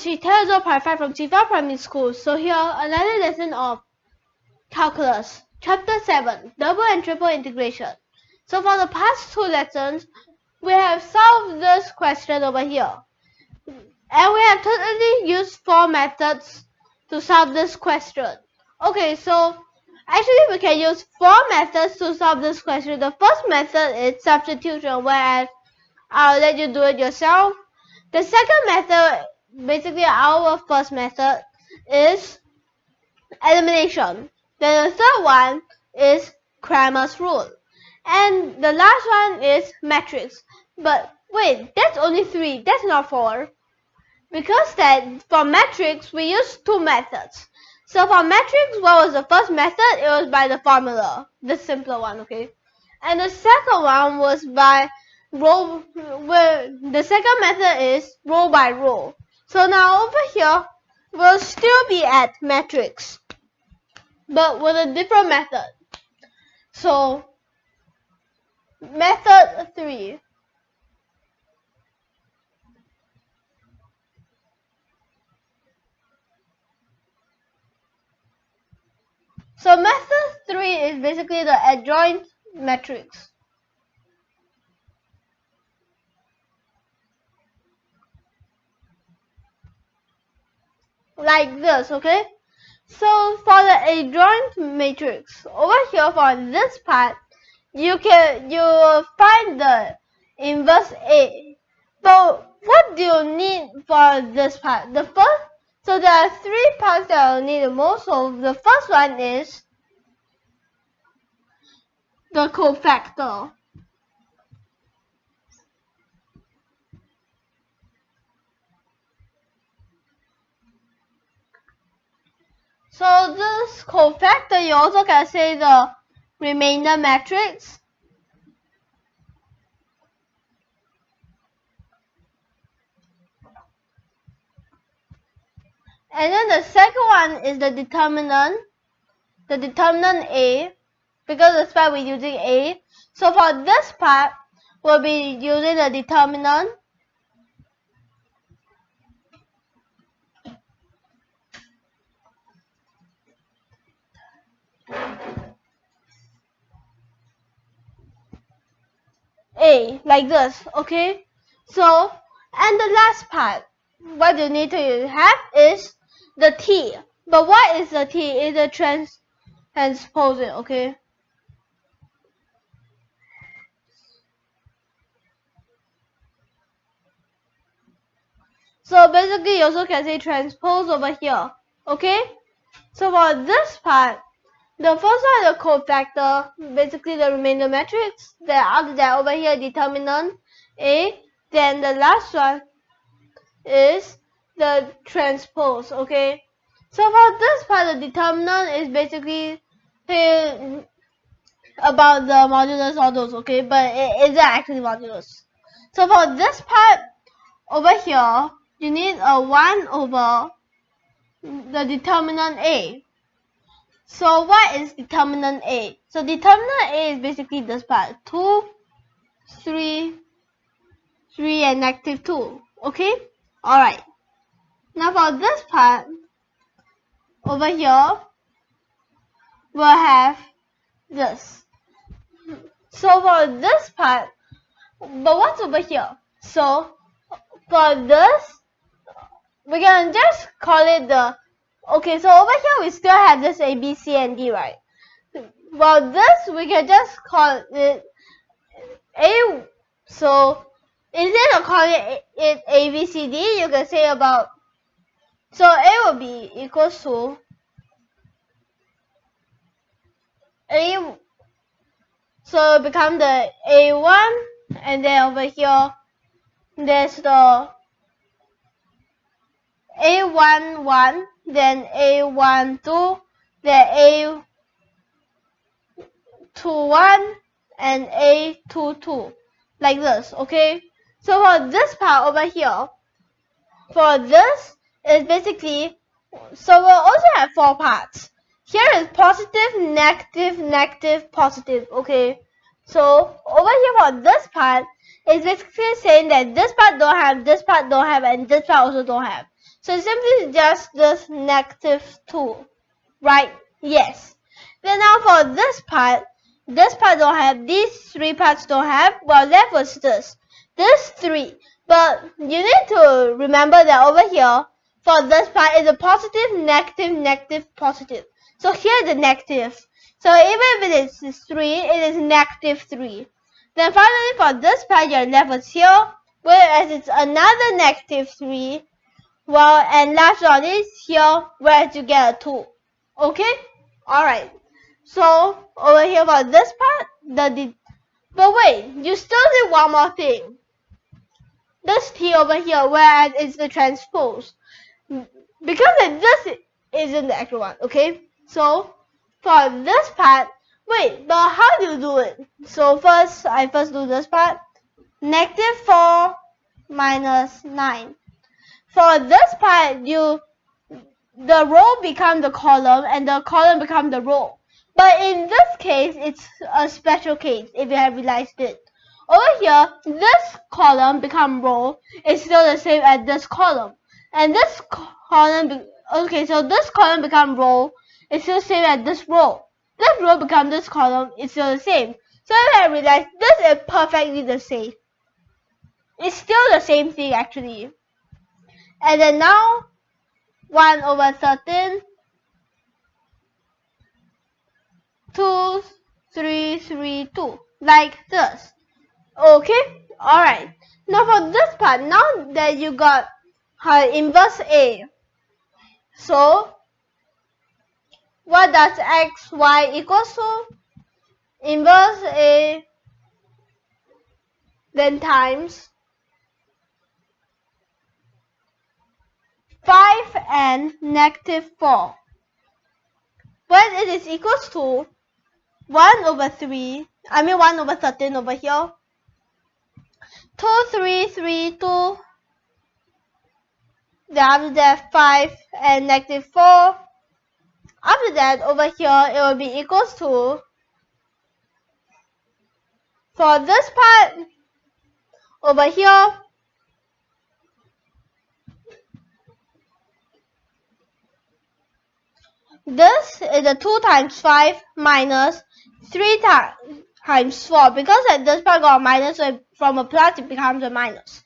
GUO from QIFA Primary School. So here another lesson of calculus, chapter 7, double and triple integration. So for the past two lessons, we have solved this question over here, and we have totally used 4 methods to solve this question. Okay, so actually we can use 4 methods to solve this question. The first method is substitution, whereas I'll let you do it yourself. The second method, basically our first method, is elimination. Then the third one is Cramer's rule. And the last one is matrix. But wait, that's only 3, that's not 4. Because that for matrix we use 2 methods. So for matrix, what was the first method? It was by the formula, the simpler one, okay? And the second one was by row, where the second method is row by row. So now over here, we'll still be at matrix, but with a different method. So method 3. So method 3 is basically the adjoint matrix. Like this, okay? So for the adjoint matrix, over here for this part, you will find the inverse A. But what do you need for this part? So there are 3 parts that I'll need the most. So the first one is the cofactor. So this cofactor, you also can say the remainder matrix. And then the second one is the determinant A, because that's why we're using A. So for this part, we'll be using the determinant. A, like this, okay? So, and the last part, what you need to have is the T. But what is the T? It's a transposing, okay? So basically you also can say transpose over here, okay? So for this part, the first one is the cofactor, basically the remainder matrix. Then after that, over here, determinant A. Then the last one is the transpose, okay? So for this part, the determinant is basically about the modulus, all those, okay? But it isn't actually modulus. So for this part, over here, you need a 1 over the determinant A. So what is determinant A? So determinant A is basically this part, 2, 3, and negative 2, okay? Alright. Now for this part, over here, we'll have this. So for this part, but what's over here? So for this, we can just call it the, okay, so over here we still have this A, B, C, and D, right? Well, this we can just call it A. So instead of calling it A, B, C, D, you can say about, so A will be equals to A, so it become the A1, and then over here there's the A11, then A12, then A21, and A22, like this, okay? So for this part over here, for this is basically, so we'll also have 4 parts. Here is positive, negative, negative, positive, okay? So over here for this part, it's basically saying that this part don't have, this part don't have, and this part also don't have. So simply just this -2, right? Yes. Then now for this part don't have, these 3 parts don't have, well, that was this 3. But you need to remember that over here, for this part is a positive, negative, negative, positive. So here the negative. So even if it is 3, it is -3. Then finally for this part, you're left with here, whereas it's another -3. Well, and last one is here, whereas you get a 2. Okay? Alright. So over here for this part, but wait, you still need one more thing. This T over here, whereas it's the transpose. Because this isn't the actual one, okay? So for this part, wait, but how do you do it? So I first do this part. -4 minus 9. For this part, the row becomes the column and the column becomes the row. But in this case, it's a special case if you have realized it. Over here, this column become row is still the same as this column. And this column, okay, so this column become row is still the same as this row. This row become this column is still the same. So if you have realized, this is perfectly the same. It's still the same thing actually. And then now, 1/13, 2, 3, 3, 2, like this. Okay, alright. Now for this part, now that you got inverse A, so what does xy equals to? Inverse A, then times 5 and -4. When it is equals to 1/3, I mean 1/13 over here. 2, 3, 3, 2. Then after that 5 and -4. After that over here it will be equals to, for this part over here, this is a 2 times 5 minus 3 times 4, because at this part got a minus, so from a plus it becomes a minus.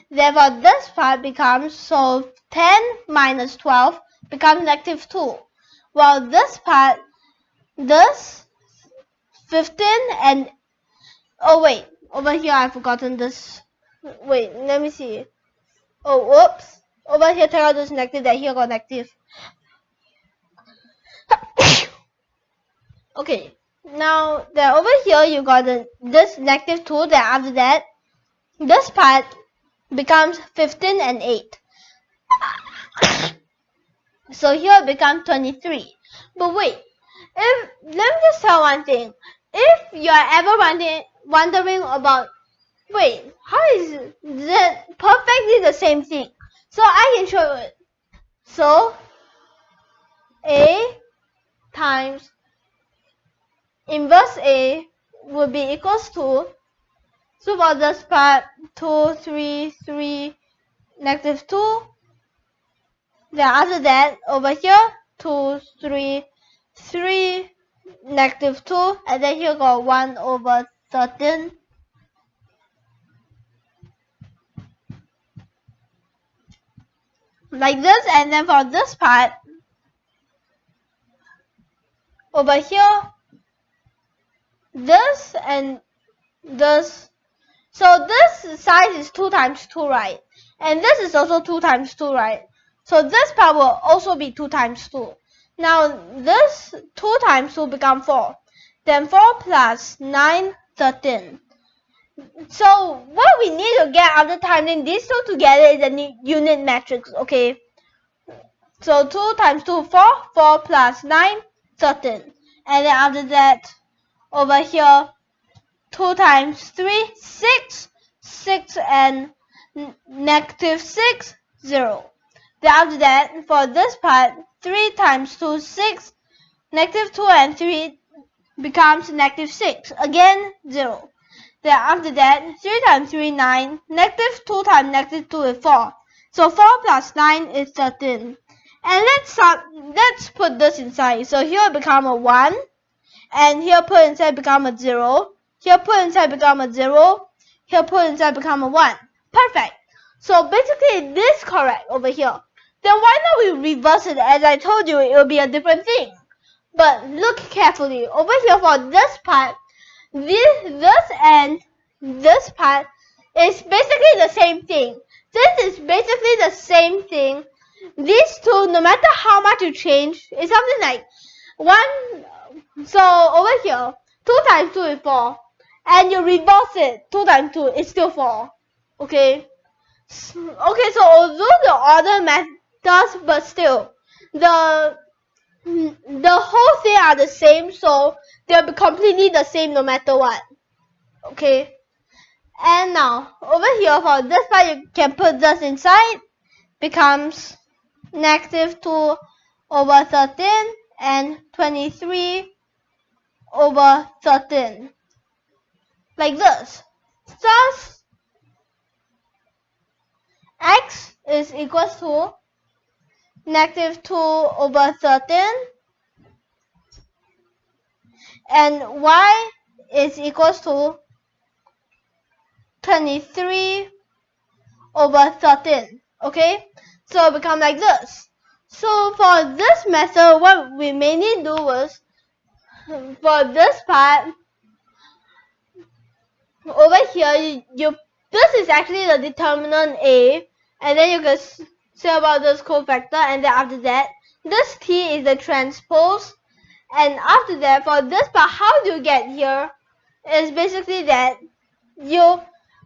Therefore this part becomes, so 10 minus 12 becomes -2. While this part, this 15 and, oh wait, over here I've forgotten this. Wait, let me see. Oh, whoops. Over here take out this negative, that here got negative. Okay, now then over here you got this -2, then after that this part becomes 15 and 8. So here it becomes 23. But wait, let me just tell one thing. If you are ever wondering about, wait, how is that perfectly the same thing? So I can show it. So A times inverse A would be equals to, so for this part, 2, 3, 3, -2. Then after that, over here, 2, 3, 3, -2, and then here got 1/13. Like this, and then for this part, over here, this and this. So this size is 2 times 2, right? And this is also 2 times 2, right? So this part will also be 2 times 2. Now this 2 times 2 become 4. Then 4 plus 9, 13. So what we need to get after timing these two together is a unit matrix, okay? So 2 times 2, 4. 4 plus 9, 13. And then after that, over here, 2 times 3, 6. 6 and -6, 0. Then after that, for this part, 3 times 2, 6. -2 and 3 becomes -6. Again, 0. Then after that, 3 times 3, 9. -2 times -2 is 4. So 4 plus 9 is 13. And let's put this inside. So here become a 1. And here put inside become a 0. Here put inside become a 0. Here put inside become a 1. Perfect. So basically this is correct over here. Then why not we reverse it? As I told you, it will be a different thing. But look carefully. Over here for this part, this and this part is basically the same thing. This is basically the same thing. These two, no matter how much you change, it's something like 1. So over here, 2 times 2 is 4. And you reverse it, 2 times 2 is still 4. Okay? Okay, so although the order matters, but still, the whole thing are the same, so they'll be completely the same no matter what. Okay? And now, over here for this part, you can put this inside. Becomes negative 2 over 13 and 23 over 13. Like this. Thus, x is equals to negative 2 over 13 and y is equals to 23 over 13. Okay, so it becomes like this. So for this method, what we mainly do was, for this part over here, this is actually the determinant A, and then you can say about this cofactor, and then after that, this T is the transpose, and after that, for this part, how do you get here? Is basically that you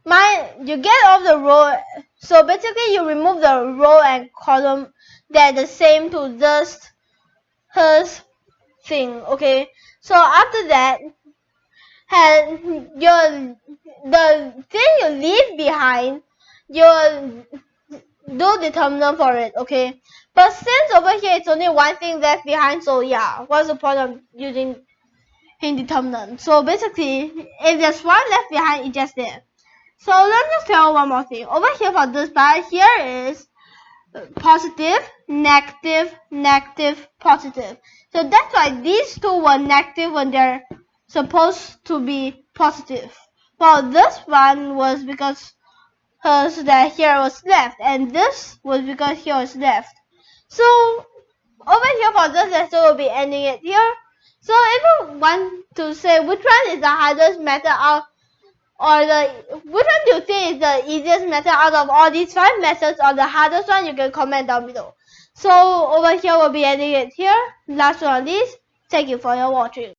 get off the row, so basically you remove the row and column that are the same to this thing. Okay, so after that, the thing you leave behind, you do determinant for it. Okay, but since over here it's only one thing left behind, so yeah, what's the point of using indeterminate? So basically, if there's one left behind, it's just there. So let's just tell one more thing. Over here for this part, here is positive, negative, negative, positive. So that's why these two were negative when they're supposed to be positive. Well, this one was because that here was left, and this was because here was left. So over here for this lesson, we'll be ending it here. So if you want to say which one is the hardest method out, or which one do you think is the easiest method out of all these 5 methods, or the hardest one, you can comment down below. So over here, we'll be ending it here. Last but not least, thank you for your watching.